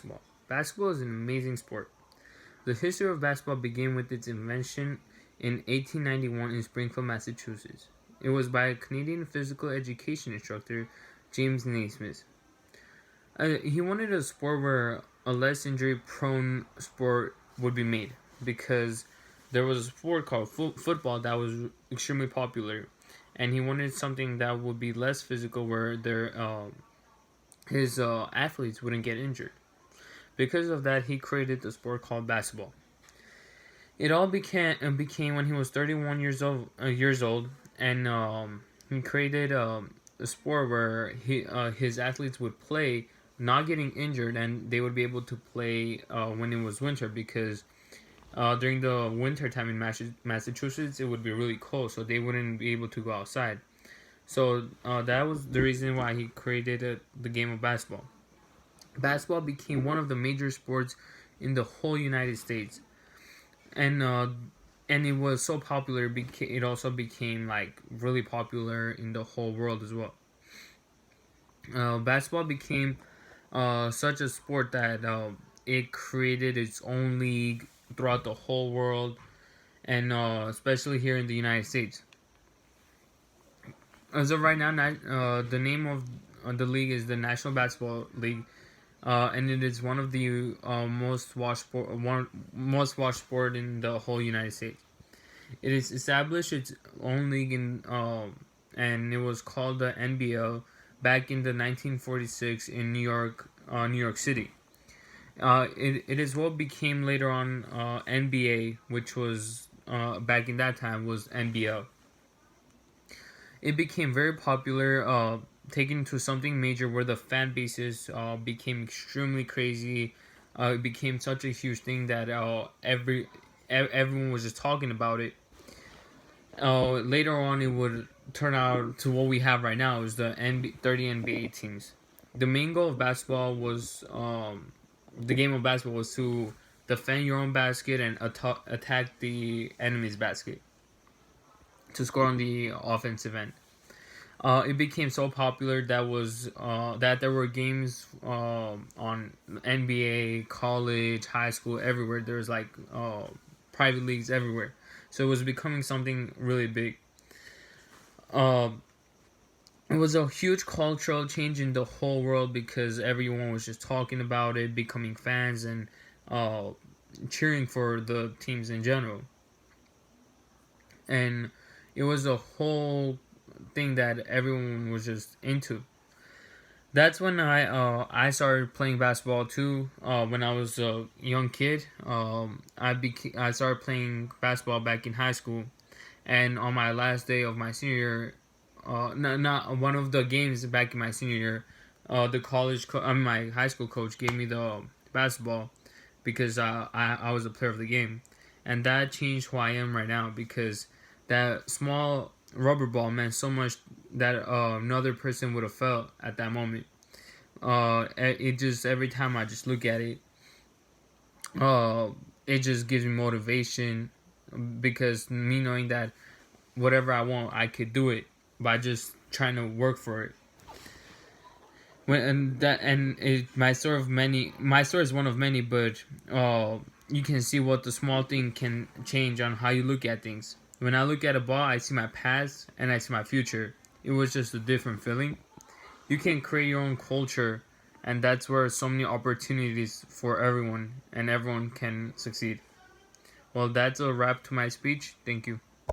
basketball. Basketball is an amazing sport. The history of basketball began with its invention in 1891 in Springfield, Massachusetts. It was by a Canadian physical education instructor, James Naismith. He wanted a sport where a less injury-prone sport would be made because there was a sport called football that was extremely popular, and he wanted something that would be less physical where his athletes wouldn't get injured. Because of that, he created the sport called basketball. It all became when he was 31 years old, and he created a sport where his athletes would play, not getting injured, and they would be able to play when it was winter because during the winter time in Massachusetts it would be really cold, so they wouldn't be able to go outside. So that was the reason why he created the game of basketball. Basketball became one of the major sports in the whole United States, and it was so popular. It also became like really popular in the whole world as well. Basketball became such a sport that it created its own league throughout the whole world, and especially here in the United States. As of right now, the name of the league is the National Basketball League, and it is one of the most watched sport in the whole United States. It is established its own league and it was called the NBL back in the 1946 in New York City. It is what became later on NBA, which was back in that time was NBL. It became very popular, taken to something major where the fan bases became extremely crazy. It became such a huge thing that everyone was just talking about it. Later on, it would turn out to what we have right now is the 30 NBA teams. The main goal of basketball was the game of basketball was to defend your own basket and attack the enemy's basket to score on the offensive end. It became so popular that there were games on NBA, college, high school, everywhere. There was like private leagues everywhere, so it was becoming something really big. Uh, it was a huge cultural change in the whole world because everyone was just talking about it, becoming fans, and uh, cheering for the teams in general. And it was a whole thing that everyone was just into. That's when I started playing basketball too. When I was a young kid, I started playing basketball back in high school, and on my last day of my senior year, not one of the games back in my senior year, my high school coach gave me the basketball because I was a player of the game, and that changed who I am right now because that small rubber ball meant so much that another person would have felt at that moment. It just every time I just look at it, uh, it just gives me motivation because me knowing that whatever I want, I could do it by just trying to work for it. My story is one of many, but you can see what the small thing can change on how you look at things. When I look at a ball, I see my past and I see my future. It was just a different feeling. You can create your own culture, and that's where so many opportunities for everyone, and everyone can succeed. Well, that's a wrap to my speech. Thank you.